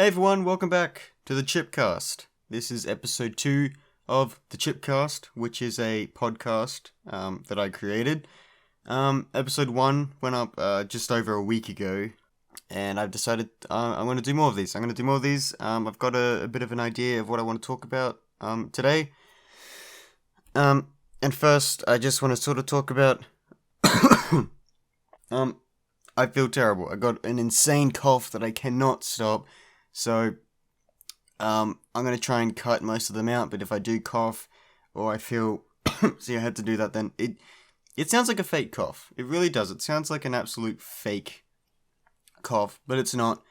Hey everyone, welcome back to the ChipCast. This is episode 2 of the ChipCast, which is a podcast that I created. Episode 1 went up just over a week ago, and I've decided I'm going to do more of these. I've got a bit of an idea of what I want to talk about today. And first, I just want to sort of talk about... I feel terrible. I got an insane cough that I cannot stop. So, I'm going to try and cut most of them out, but if I do cough, or I feel, see I had to do that then, it sounds like a fake cough. It really does. It sounds like an absolute fake cough, but it's not.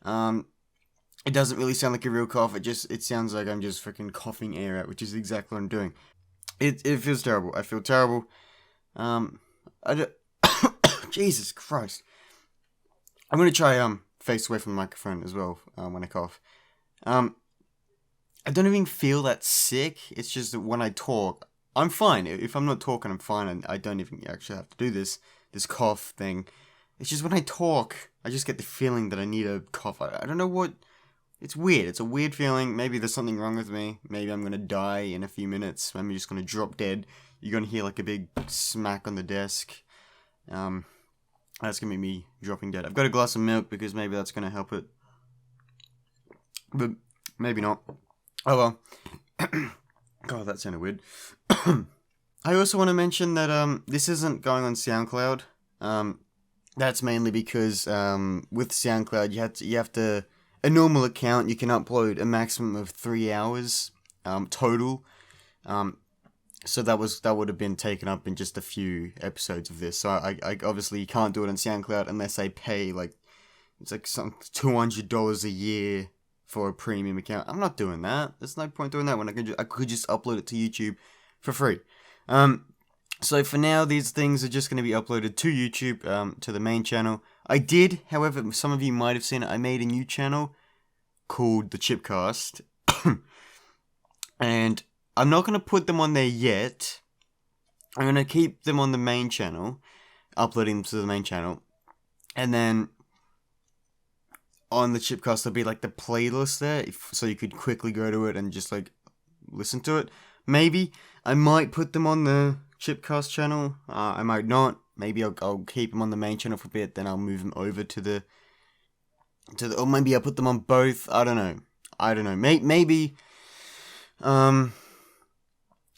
It doesn't really sound like a real cough, it sounds like I'm just freaking coughing air out, which is exactly what I'm doing. It feels terrible. I feel terrible. Jesus Christ. I'm going to try, face away from the microphone as well when I cough. I don't even feel that sick. It's just that when I talk, I'm fine. If I'm not talking, I'm fine, and I don't even actually have to do this cough thing. It's just when I talk, I just get the feeling that I need a cough. I don't know what. It's weird. It's a weird feeling. Maybe there's something wrong with me. Maybe I'm gonna die in a few minutes. Maybe I'm just gonna drop dead. You're gonna hear like a big smack on the desk. That's gonna be me dropping dead. I've got a glass of milk because maybe that's gonna help it. But maybe not. Oh well. God, that sounded weird. I also want to mention that this isn't going on SoundCloud. That's mainly because with SoundCloud you have to a normal account you can upload a maximum of 3 hours total. So that would have been taken up in just a few episodes of this. So I obviously can't do it on SoundCloud unless I pay it's like some $200 a year for a premium account. I'm not doing that. There's no point doing that when I could just upload it to YouTube for free. So for now, these things are just going to be uploaded to YouTube, to the main channel. I did, however, some of you might have seen it. I made a new channel called the ChipCast, and I'm not going to put them on there yet. I'm going to keep them on the main channel, uploading them to the main channel, and then on the ChipCast there'll be like the playlist there, so you could quickly go to it and just like listen to it. Maybe I might put them on the ChipCast channel. I might not. Maybe I'll keep them on the main channel for a bit, then I'll move them over to the or maybe I'll put them on both. I don't know.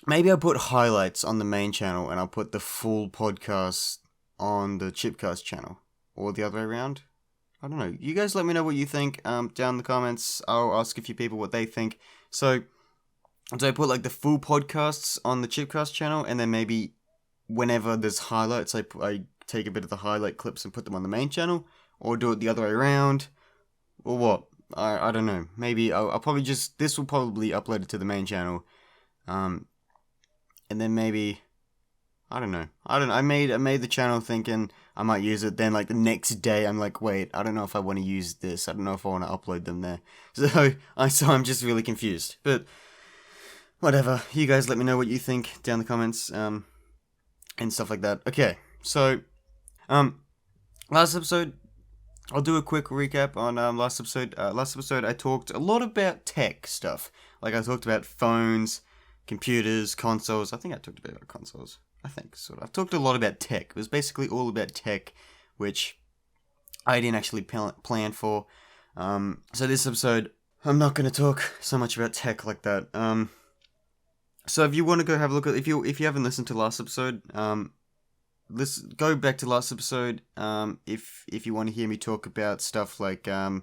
Maybe I'll put highlights on the main channel and I'll put the full podcast on the ChipCast channel, or the other way around. I don't know. You guys let me know what you think down in the comments. I'll ask a few people what they think. So I put like the full podcasts on the ChipCast channel, and then maybe whenever there's highlights, I take a bit of the highlight clips and put them on the main channel, or do it the other way around, or what? I don't know. Maybe I'll probably this will probably upload it to the main channel, and then maybe I don't know. I made the channel thinking I might use it. Then like the next day, I'm like, wait, I don't know if I want to use this. I don't know if I want to upload them there. So I'm just really confused. But whatever. You guys let me know what you think down in the comments, and stuff like that. Okay, so last episode, I'll do a quick recap on last episode. Last episode, I talked a lot about tech stuff. Like I talked about phones, computers, consoles. I think I talked a bit about consoles. I've talked a lot about tech. It was basically all about tech, which I didn't actually plan for. So this episode, I'm not going to talk so much about tech like that. So if you want to go have a look at, if you haven't listened to last episode, go back to last episode. If you want to hear me talk about stuff like, I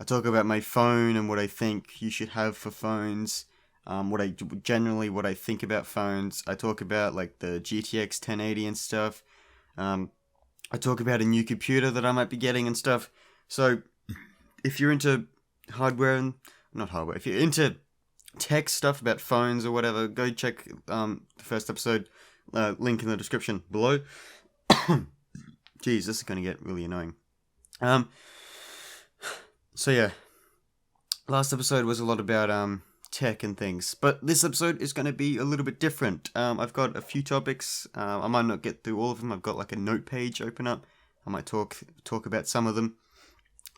talk about my phone and what I think you should have for phones. What I think about phones. I talk about like the GTX 1080 and stuff. I talk about a new computer that I might be getting and stuff. So if you're into if you're into tech stuff about phones or whatever, go check the first episode. Link in the description below. Jeez, this is gonna get really annoying. So yeah, last episode was a lot about tech and things, but this episode is going to be a little bit different. I've got a few topics. I might not get through all of them. I've got like a note page open up. I might talk about some of them.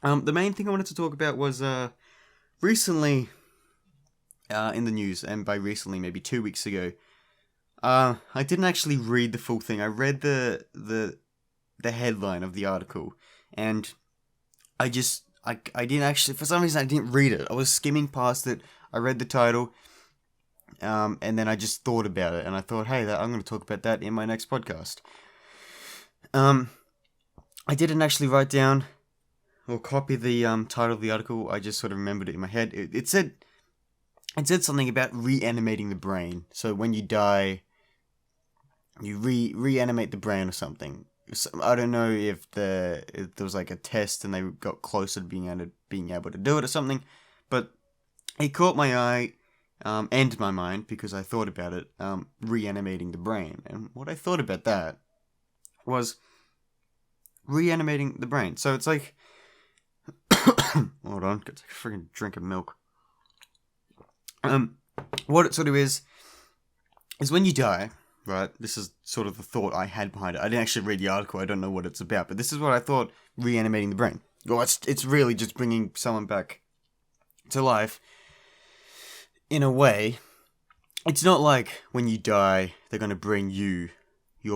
The main thing I wanted to talk about was recently, in the news, and by recently, maybe 2 weeks ago, I didn't actually read the full thing. I read the headline of the article, and I didn't actually, for some reason, I didn't read it. I was skimming past it. I read the title, and then I just thought about it, and I thought, hey, I'm going to talk about that in my next podcast. I didn't actually write down or copy the title of the article. I just sort of remembered it in my head. It said something about reanimating the brain. So when you die, you reanimate the brain or something. So, I don't know if there was like a test and they got closer to being able to do it or something, but it caught my eye and my mind because I thought about it, reanimating the brain. And what I thought about that was reanimating the brain. So it's like, hold on, get a freaking drink of milk. What it sort of is when you die, right? This is sort of the thought I had behind it. I didn't actually read the article. I don't know what it's about, but this is what I thought reanimating the brain. Well, it's really just bringing someone back to life. In a way, it's not like when you die, they're going to bring your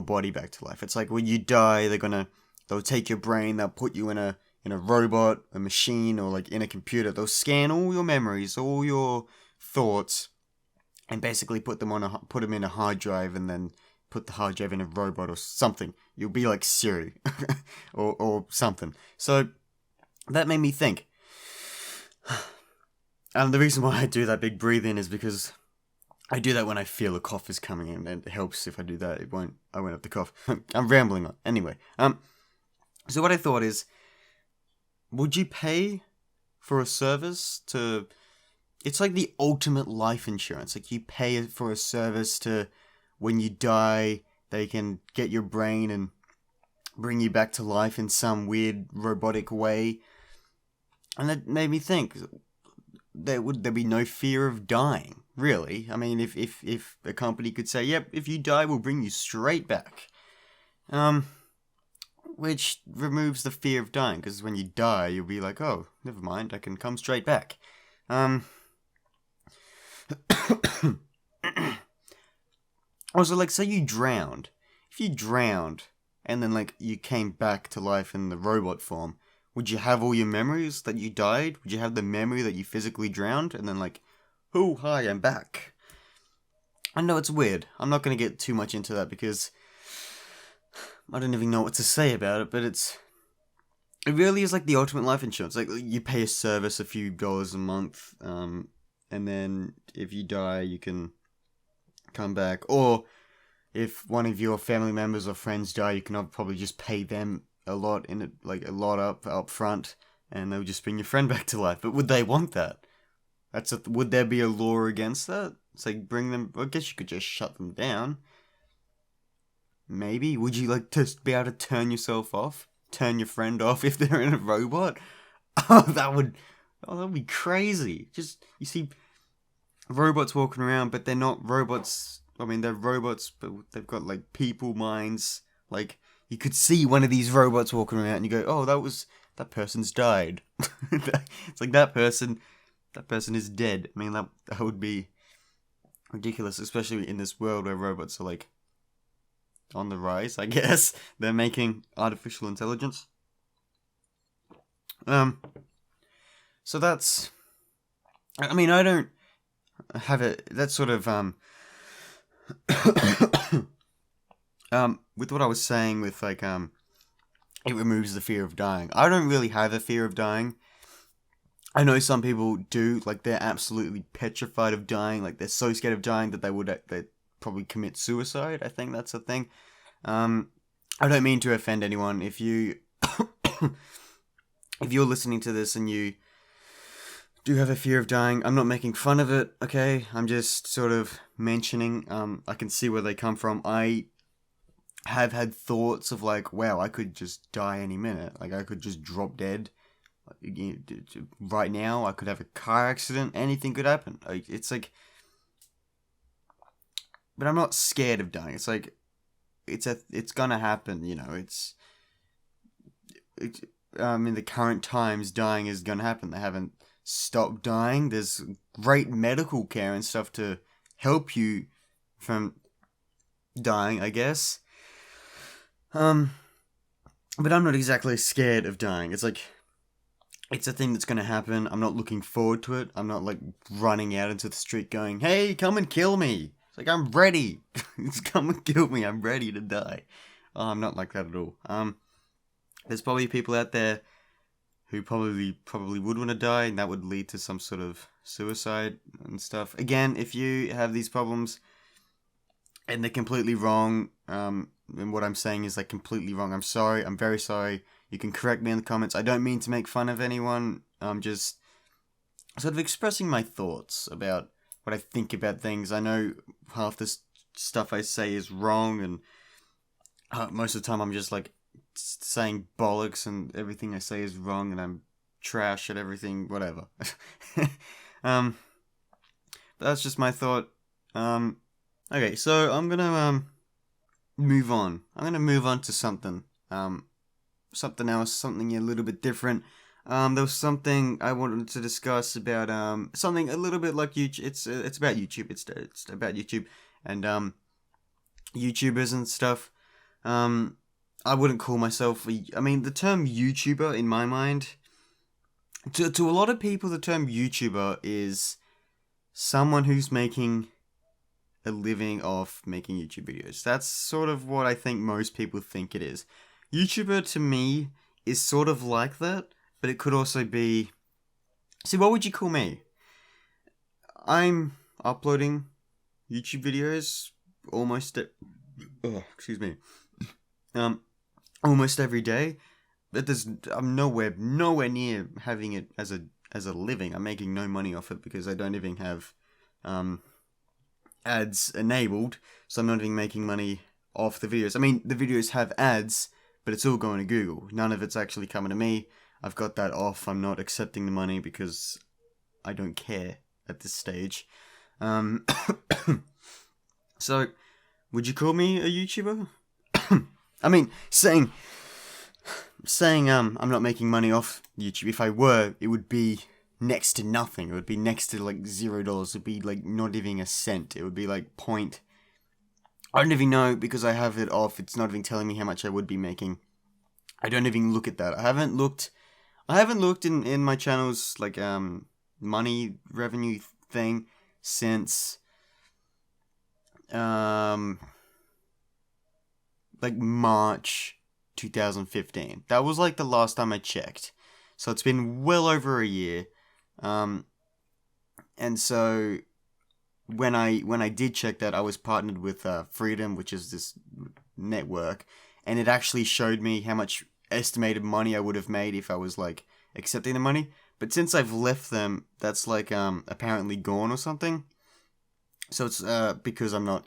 body back to life. It's like when you die, they'll take your brain, they'll put you in a robot, a machine, or like in a computer. They'll scan all your memories, all your thoughts, and basically put them in a hard drive, and then put the hard drive in a robot or something. You'll be like Siri or something. So that made me think. And the reason why I do that big breathe in is because I do that when I feel a cough is coming in, and it helps if I do that. I won't have to cough. I'm rambling on. Anyway, so what I thought is, would you pay for a service to... It's like the ultimate life insurance. Like, you pay for a service to, when you die, they can get your brain and bring you back to life in some weird robotic way. And that made me think, would there be no fear of dying, really? I mean, if a company could say, yep, if you die, we'll bring you straight back. Which removes the fear of dying, because when you die, you'll be like, oh, never mind, I can come straight back. Also, like, say you drowned. If you drowned, and then, like, you came back to life in the robot form, would you have all your memories that you died? Would you have the memory that you physically drowned? And then, like, oh, hi, I'm back. I know it's weird. I'm not going to get too much into that because I don't even know what to say about it, but it really is like the ultimate life insurance. Like, you pay a service a few dollars a month, and then if you die, you can come back. Or if one of your family members or friends die, you can probably just pay them a lot up front, and they'll just bring your friend back to life. But would they want that? Would there be a law against that? It's like, bring them... I guess you could just shut them down. Maybe. Would you like to be able to turn yourself off? Turn your friend off if they're in a robot? Oh, that would be crazy. Just, you see robots walking around, but they're not robots. I mean, they're robots, but they've got, like, people minds. Like, you could see one of these robots walking around and you go, oh, that person's died. It's like, that person is dead. I mean, that would be ridiculous, especially in this world where robots are, like, on the rise, I guess. They're making artificial intelligence. So that's... I mean, I don't have it... That's sort of, with what I was saying with, like, it removes the fear of dying. I don't really have a fear of dying. I know some people do, like, they're absolutely petrified of dying, like, they're so scared of dying that they'd probably commit suicide. I think that's a thing. I don't mean to offend anyone. If you're listening to this and you do have a fear of dying, I'm not making fun of it, okay? I'm just sort of mentioning, I can see where they come from. I have had thoughts of, like, wow, I could just die any minute. Like, I could just drop dead. Right now, I could have a car accident. Anything could happen. It's like... But I'm not scared of dying. It's like... It's gonna happen, you know. In the current times, dying is gonna happen. They haven't stop dying. There's great medical care and stuff to help you from dying, I guess. But I'm not exactly scared of dying. It's like, it's a thing that's going to happen. I'm not looking forward to it. I'm not like running out into the street going, hey, come and kill me. It's like, I'm ready. Come and kill me. I'm ready to die. Oh, I'm not like that at all. There's probably people out there who probably would want to die, and that would lead to some sort of suicide and stuff. Again, if you have these problems and they're completely wrong, and what I'm saying is like completely wrong, I'm sorry. I'm very sorry. You can correct me in the comments. I don't mean to make fun of anyone. I'm just sort of expressing my thoughts about what I think about things. I know half the stuff I say is wrong, and most of the time I'm just like saying bollocks, and everything I say is wrong, and I'm trash at everything, whatever. But that's just my thought. Okay, so I'm gonna move on. I'm gonna move on to something something else, something a little bit different. There was something I wanted to discuss about something a little bit like YouTube. It's about YouTube. It's about YouTube and YouTubers and stuff. I wouldn't call myself. I mean, the term YouTuber in my mind, to a lot of people, the term YouTuber is someone who's making a living off making YouTube videos. That's sort of what I think most people think it is. YouTuber to me is sort of like that, but it could also be... See, what would you call me? I'm uploading YouTube videos almost... excuse me. Almost every day, but I'm nowhere near having it as a living. I'm making no money off it because I don't even have ads enabled, so I'm not even making money off the videos. I mean, the videos have ads, but it's all going to Google. None of it's actually coming to me. I've got that off. I'm not accepting the money because I don't care at this stage. So, would you call me a YouTuber? I mean, saying I'm not making money off YouTube. If I were, it would be next to nothing. It would be next to like $0. It would be like not even a cent. It would be like point. I don't even know because I have it off. It's not even telling me how much I would be making. I don't even look at that. I haven't looked in my channel's like money revenue thing since like March 2015. That was like the last time I checked. So it's been well over a year. And so when I did check that, I was partnered with Freedom, which is this network, and it actually showed me how much estimated money I would have made if I was like accepting the money. But since I've left them, that's like apparently gone or something. So it's because I'm not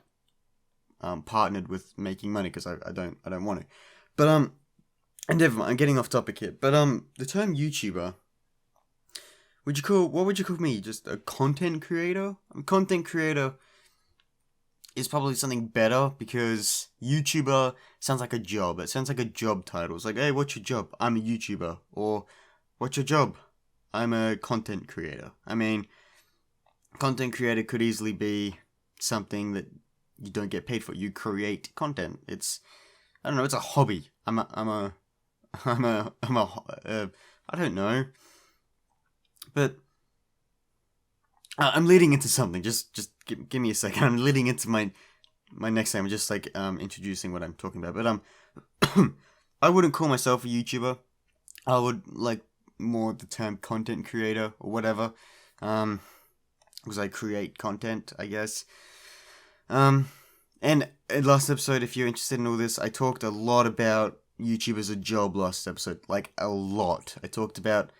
partnered with making money because I don't want to. But and never mind, I'm getting off topic here. But the term YouTuber, what would you call me? Just a content creator? A content creator is probably something better because YouTuber sounds like a job. It sounds like a job title. It's like, hey, what's your job? I'm a YouTuber. Or, what's your job? I'm a content creator. I mean, content creator could easily be something that you don't get paid for. You create content. It's, I don't know, it's a hobby. I don't know. But I'm leading into something. Just give me a second. I'm leading into my next thing. I'm just like introducing what I'm talking about. But I wouldn't call myself a YouTuber. I would like more the term content creator or whatever. Because I create content, I guess. And in last episode, if you're interested in all this, I talked a lot about YouTube as a job last episode. Like, a lot. I talked about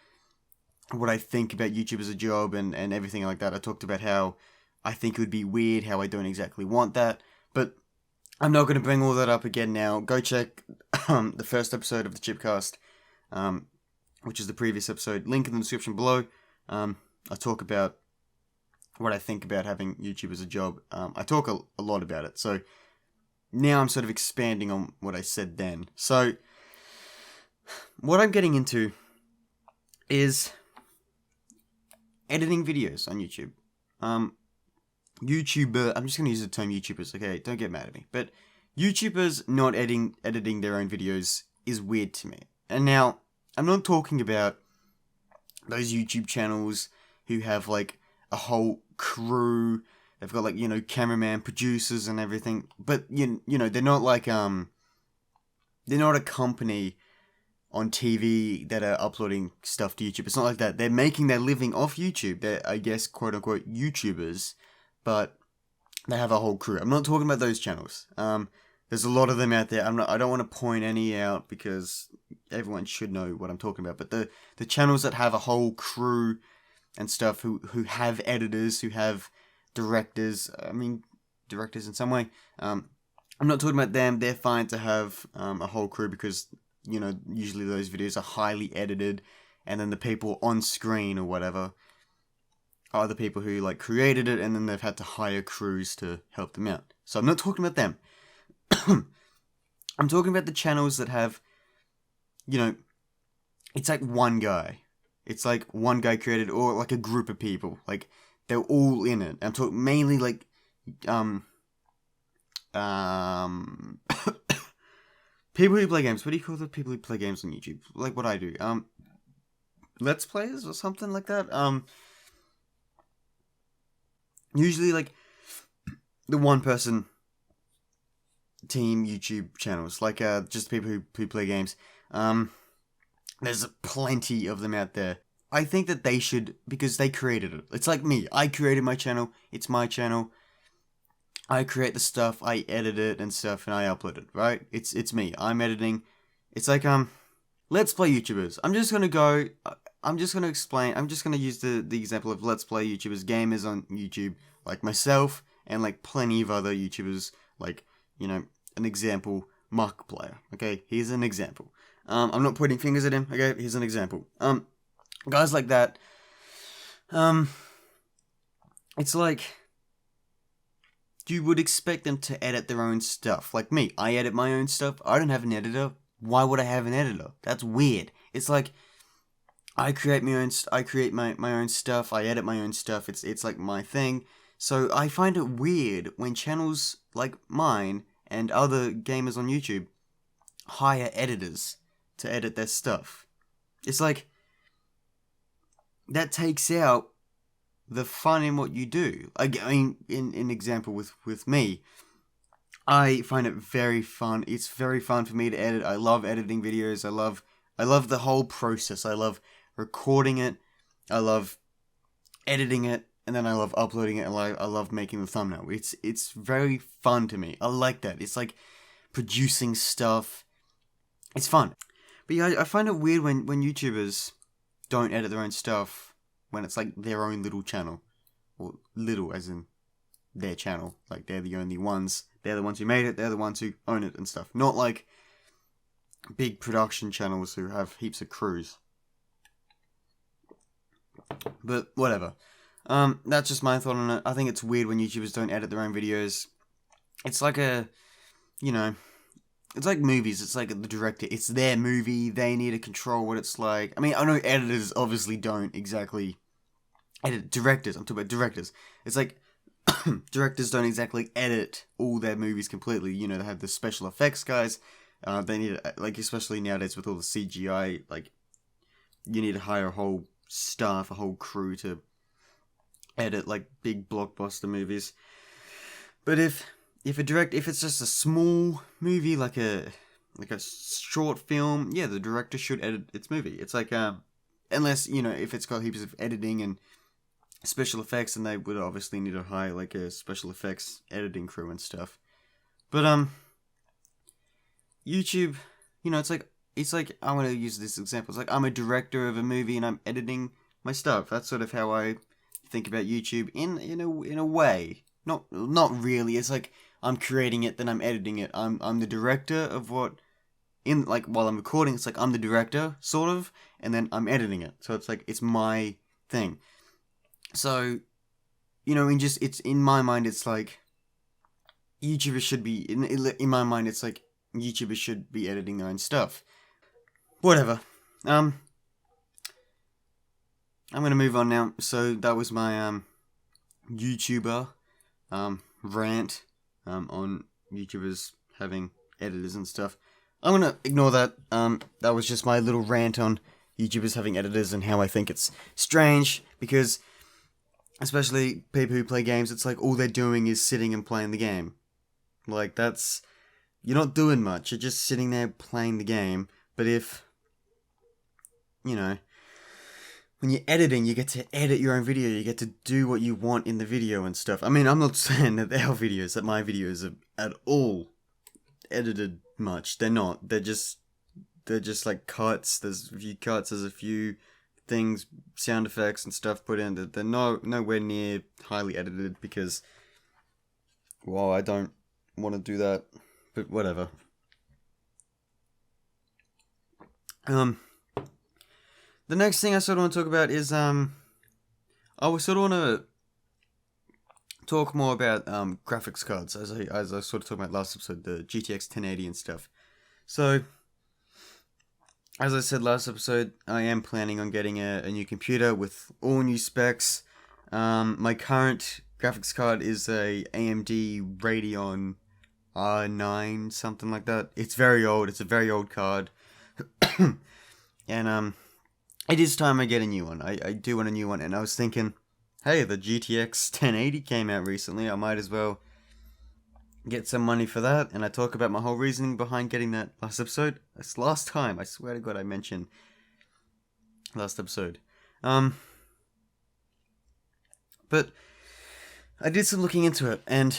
what I think about YouTube as a job and everything like that. I talked about how I think it would be weird, how I don't exactly want that. But I'm not going to bring all that up again now. Go check the first episode of the ChipCast, which is the previous episode. Link in the description below. I talk about what I think about having YouTube as a job. I talk a lot about it. So now I'm sort of expanding on what I said then. So what I'm getting into is editing videos on YouTube. YouTuber, I'm just going to use the term YouTubers, okay? Don't get mad at me. But YouTubers not editing their own videos is weird to me. And now, I'm not talking about those YouTube channels who have, like, a whole crew. They've got, like, cameraman, producers, and everything. But, they're not like, they're not a company on TV that are uploading stuff to YouTube. It's not like that. They're making their living off YouTube. They're, I guess, quote-unquote, YouTubers. But they have a whole crew. I'm not talking about those channels. There's a lot of them out there. I don't want to point any out because everyone should know what I'm talking about. But the channels that have a whole crew and stuff, who have editors, who have directors. Directors in some way. I'm not talking about them. They're fine to have a whole crew because usually those videos are highly edited, and then the people on screen or whatever are the people who like created it, and then they've had to hire crews to help them out. So I'm not talking about them. I'm talking about the channels that have, it's like one guy. It's like one guy created, or like a group of people. Like, they're all in it. I'm talking mainly like, people who play games. What do you call the people who play games on YouTube? Like what I do. Let's Players or something like that. Usually like the one person team YouTube channels, like just people who play games. There's plenty of them out there. I think that they should, because they created it. It's like me. I created my channel. It's my channel. I create the stuff, I edit it and stuff, and I upload it, right? It's me. I'm editing. It's like, Let's Play YouTubers. I'm just gonna explain, I'm just gonna use the example of Let's Play YouTubers, gamers on YouTube, like myself, and like plenty of other YouTubers, like, an example, Markiplier, okay? Here's an example. I'm not pointing fingers at him, okay? Here's an example. Guys like that, it's like, you would expect them to edit their own stuff. Like me, I edit my own stuff. I don't have an editor. Why would I have an editor? That's weird. It's like, I create my own stuff. I edit my own stuff. It's like my thing. So I find it weird when channels like mine and other gamers on YouTube hire editors to edit their stuff. It's like, that takes out the fun in what you do. I mean, in example with me, I find it very fun. It's very fun for me to edit. I love editing videos. I love the whole process. I love recording it. I love editing it, and then I love uploading it. And I love making the thumbnail. It's very fun to me. I like that. It's like producing stuff. It's fun. But yeah, I find it weird when YouTubers don't edit their own stuff, when it's like their own little channel. Or little as in their channel. Like, they're the only ones. They're the ones who made it. They're the ones who own it and stuff. Not like big production channels who have heaps of crews. But whatever. That's just my thought on it. I think it's weird when YouTubers don't edit their own videos. It's like it's like movies. It's like the director. It's their movie. They need to control what it's like. I mean, I know editors obviously don't exactly edit. Directors. I'm talking about directors. It's like directors don't exactly edit all their movies completely. They have the special effects guys. They need, like, especially nowadays with all the CGI, like, you need to hire a whole staff, a whole crew to edit, like, big blockbuster movies. But if it's just a small movie, like a short film, yeah, the director should edit its movie. It's like, unless, if it's got heaps of editing and special effects, then they would obviously need to hire, like, a special effects editing crew and stuff. But, YouTube, it's like, I'm going to use this example. It's like, I'm a director of a movie and I'm editing my stuff. That's sort of how I think about YouTube in a way. Not really. It's like, I'm creating it, then I'm editing it. I'm the director of what, while I'm recording, it's like I'm the director, sort of, and then I'm editing it. So it's like, it's my thing. So, it's, in my mind, it's like, YouTubers should be, in my mind, it's like, YouTubers should be editing their own stuff. Whatever. I'm gonna move on now. So that was my YouTuber rant on YouTubers having editors and stuff. I'm gonna ignore that. That was just my little rant on YouTubers having editors and how I think it's strange because, especially people who play games, it's like all they're doing is sitting and playing the game. Like you're not doing much. You're just sitting there playing the game. But if when you're editing, you get to edit your own video. You get to do what you want in the video and stuff. I mean, I'm not saying that that my videos are at all edited much. They're not. They're just like cuts. There's a few cuts. There's a few things, sound effects and stuff put in. They're nowhere near highly edited because, well, I don't want to do that. But whatever. The next thing I sort of want to talk about is I sort of want to talk more about graphics cards as I sort of talked about last episode, the GTX 1080 and stuff. So, as I said last episode, I am planning on getting a new computer with all new specs. My current graphics card is a AMD Radeon R9, something like that. It's very old. It's a very old card. And it is time I get a new one. I do want a new one, and I was thinking, hey, the GTX 1080 came out recently. I might as well get some money for that. And I talk about my whole reasoning behind getting that last episode. That's last time. I swear to God, I mentioned last episode. But I did some looking into it, and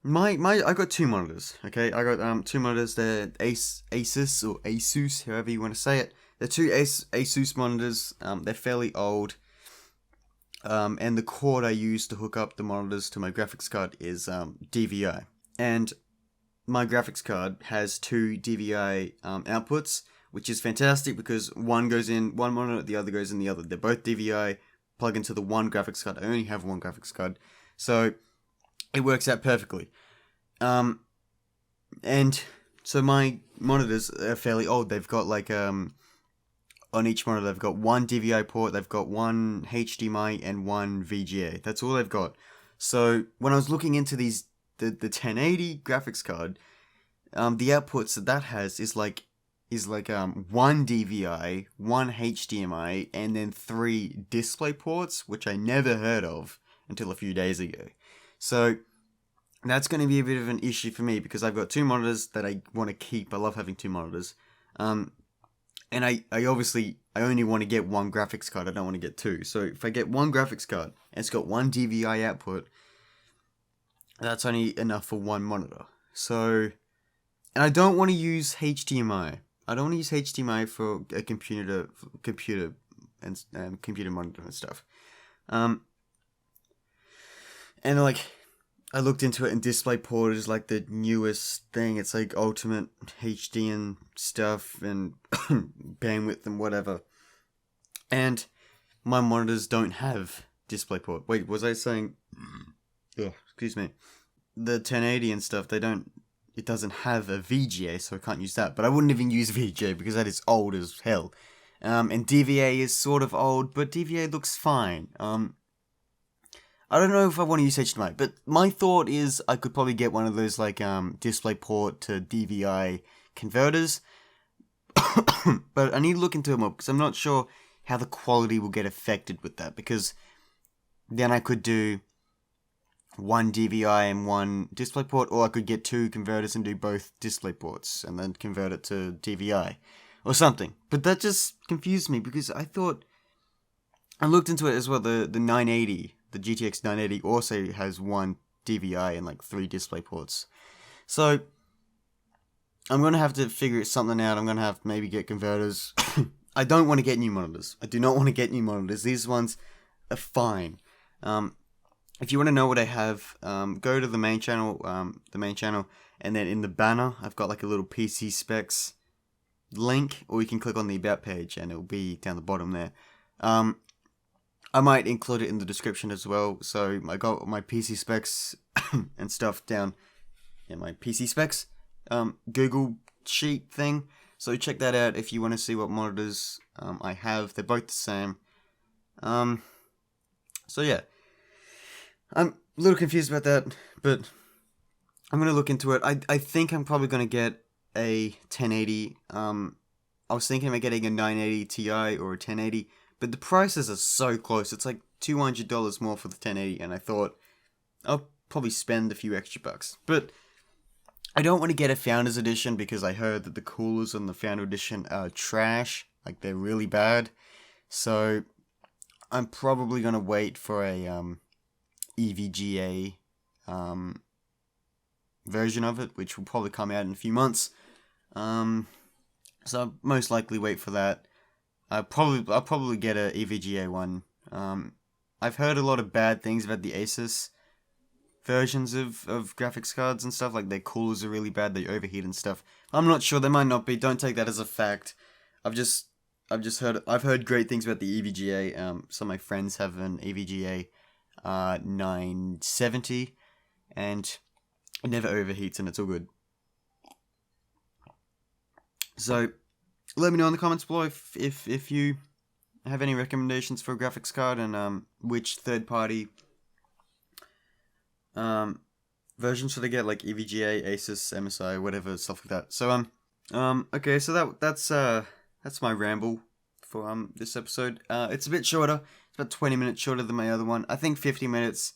I got two monitors. Okay, I got two monitors. They're Asus or Asus, however you want to say it. They're two Asus monitors. They're fairly old. And the cord I use to hook up the monitors to my graphics card is DVI. And my graphics card has two DVI outputs, which is fantastic because one goes in one monitor, the other goes in the other. They're both DVI, plug into the one graphics card. I only have one graphics card, so it works out perfectly. And so my monitors are fairly old. They've got like on each monitor, they've got one DVI port, they've got one HDMI, and one VGA. That's all they've got. So when I was looking into the 1080 graphics card, the outputs that has is like one DVI, one HDMI, and then 3 display ports, which I never heard of until a few days ago. So that's going to be a bit of an issue for me because I've got two monitors that I want to keep. I love having two monitors. And I only want to get one graphics card. I don't want to get two. So if I get one graphics card and it's got one DVI output, that's only enough for one monitor. So, and I don't want to use HDMI. I don't want to use HDMI for a computer and computer monitor and stuff. And like, I looked into it, and DisplayPort is like the newest thing. It's like ultimate HD and stuff, and bandwidth and whatever. And my monitors don't have DisplayPort. Wait, was I saying? Oh, excuse me. The 1080 and stuff, it doesn't have a VGA, so I can't use that. But I wouldn't even use VGA because that is old as hell. And DVA is sort of old, but DVA looks fine. I don't know if I want to use HDMI, but my thought is I could probably get one of those like DisplayPort to DVI converters. But I need to look into it more because I'm not sure how the quality will get affected with that, because then I could do one DVI and one DisplayPort, or I could get two converters and do both DisplayPorts and then convert it to DVI or something. But that just confused me because I thought, I looked into it as well, the 980, the GTX 980 also has one DVI and like 3 DisplayPorts. So I'm going to have to figure something out. I'm going to have to maybe get converters. I don't want to get new monitors. I do not want to get new monitors. These ones are fine. If you want to know what I have, go to the main channel, and then in the banner, I've got like a little PC specs link, or you can click on the about page and it'll be down the bottom there. I might include it in the description as well. So I got my PC specs and stuff down in my PC specs Google sheet thing. So check that out if you want to see what monitors I have. They're both the same. So yeah, I'm a little confused about that, but I'm gonna look into it. I think I'm probably gonna get a 1080. I was thinking about getting a 980 Ti or a 1080, but the prices are so close. It's like $200 more for the 1080, and I thought I'll probably spend a few extra bucks. But I don't want to get a Founders Edition because I heard that the coolers on the Founder Edition are trash. Like, they're really bad. So I'm probably gonna wait for a EVGA version of it, which will probably come out in a few months. So I'll most likely wait for that. I'll probably get a EVGA one. I've heard a lot of bad things about the Asus versions of graphics cards and stuff. Like, their coolers are really bad, they overheat and stuff. I'm not sure, they might not be. Don't take that as a fact. I've heard great things about the EVGA. Some of my friends have an EVGA 970, and it never overheats, and it's all good. So let me know in the comments below if you have any recommendations for a graphics card, and which third-party versions should I get, like EVGA, Asus, MSI, whatever, stuff like that. So okay, so that's my ramble for this episode. It's a bit shorter. It's about 20 minutes shorter than my other one. I think 50 minutes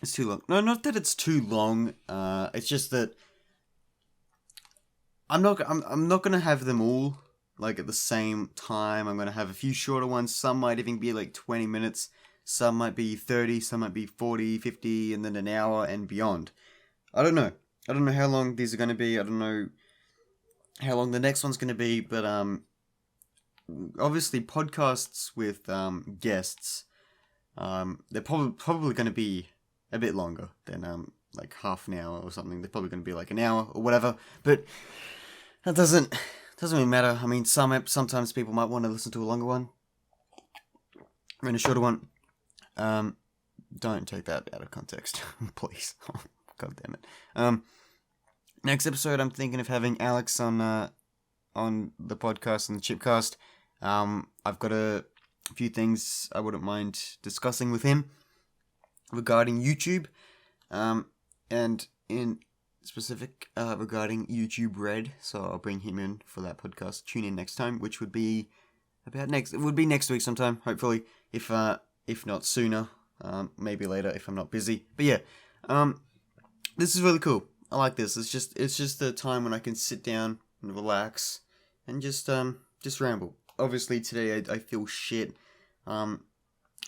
is too long. No, not that it's too long. It's just that I'm not gonna have them all like at the same time. I'm gonna have a few shorter ones. Some might even be like 20 minutes. Some might be 30. Some might be 40, 50, and then an hour and beyond. I don't know. I don't know how long these are gonna be. I don't know how long the next one's gonna be. But obviously podcasts with guests, they're probably gonna be a bit longer than like half an hour or something. They're probably gonna be like an hour or whatever. But that doesn't really matter. I mean, sometimes people might want to listen to a longer one and a shorter one. Don't take that out of context, please. God damn it. Next episode, I'm thinking of having Alex on the podcast, on the ChipCast. I've got a few things I wouldn't mind discussing with him regarding YouTube, and in specific regarding YouTube Red. So I'll bring him in for that podcast. Tune in next time, which would be it would be next week sometime, hopefully, if not sooner, maybe later if I'm not busy. But yeah, this is really cool. I like this. It's just the time when I can sit down and relax and just ramble. Obviously today I feel shit.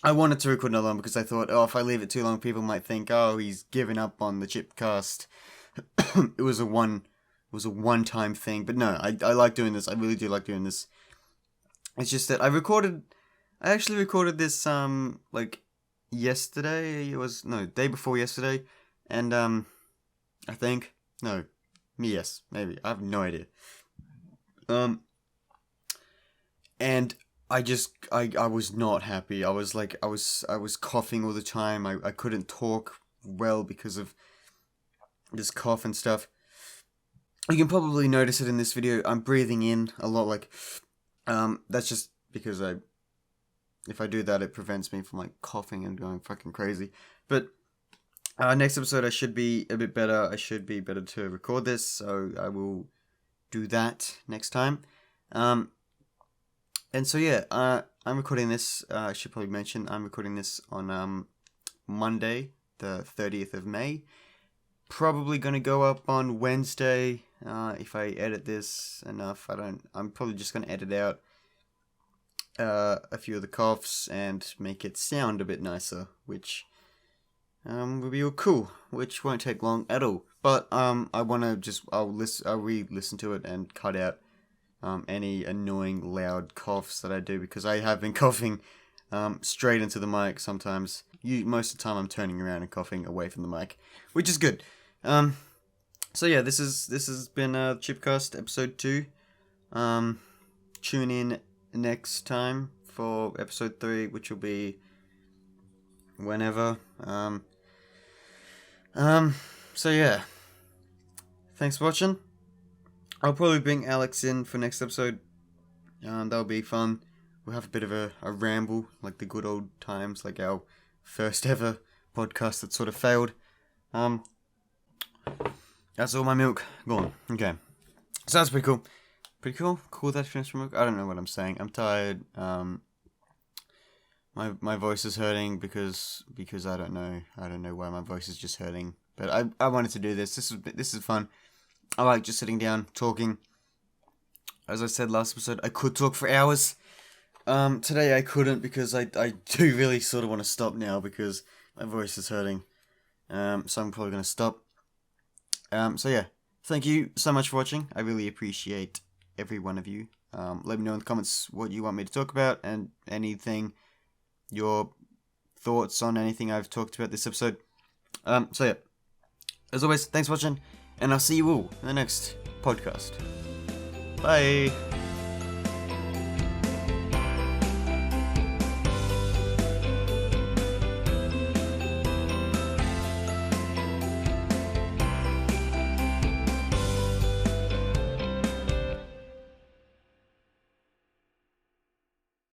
I wanted to record another one because I thought, if I leave it too long, people might think, he's given up on the ChipCast. It was a one-time thing, but no, I like doing this. I really do like doing this. It's just that I actually recorded this like yesterday. Day before yesterday, and I think yes, maybe, I have no idea. And I was not happy. I was coughing all the time. I couldn't talk well because of this cough and stuff. You can probably notice it in this video. I'm breathing in a lot, like, that's just because if I do that, it prevents me from, like, coughing and going fucking crazy. But next episode I should be a bit better. I should be better to record this, so I will do that next time. And so yeah, I'm recording this. I should probably mention I'm recording this on Monday, the 30th of May. Probably gonna go up on Wednesday if I edit this enough. I'm probably just gonna edit out a few of the coughs and make it sound a bit nicer, which will be all cool, which won't take long at all. But I'll re-listen to it and cut out any annoying loud coughs that I do, because I have been coughing straight into the mic sometimes. Most of the time I'm turning around and coughing away from the mic, which is good. So yeah, this has been ChipCast episode 2. Tune in next time for episode 3, which will be whenever. So yeah, thanks for watching. I'll probably bring Alex in for next episode. That'll be fun. we'll have a bit of a ramble, like the good old times, like our first ever podcast that sort of failed. That's all my milk gone. Okay. So that's pretty cool. Pretty cool? Cool that finished from milk? I don't know what I'm saying. I'm tired. My voice is hurting because I don't know. I don't know why my voice is just hurting. But I wanted to do this. This is fun. I like just sitting down, talking. As I said last episode, I could talk for hours. Today I couldn't because I do really sort of want to stop now because my voice is hurting. So I'm probably going to stop. So yeah, thank you so much for watching. I really appreciate every one of you. Let me know in the comments what you want me to talk about and anything, your thoughts on anything I've talked about this episode. So yeah, as always, thanks for watching, and I'll see you all in the next podcast. Bye!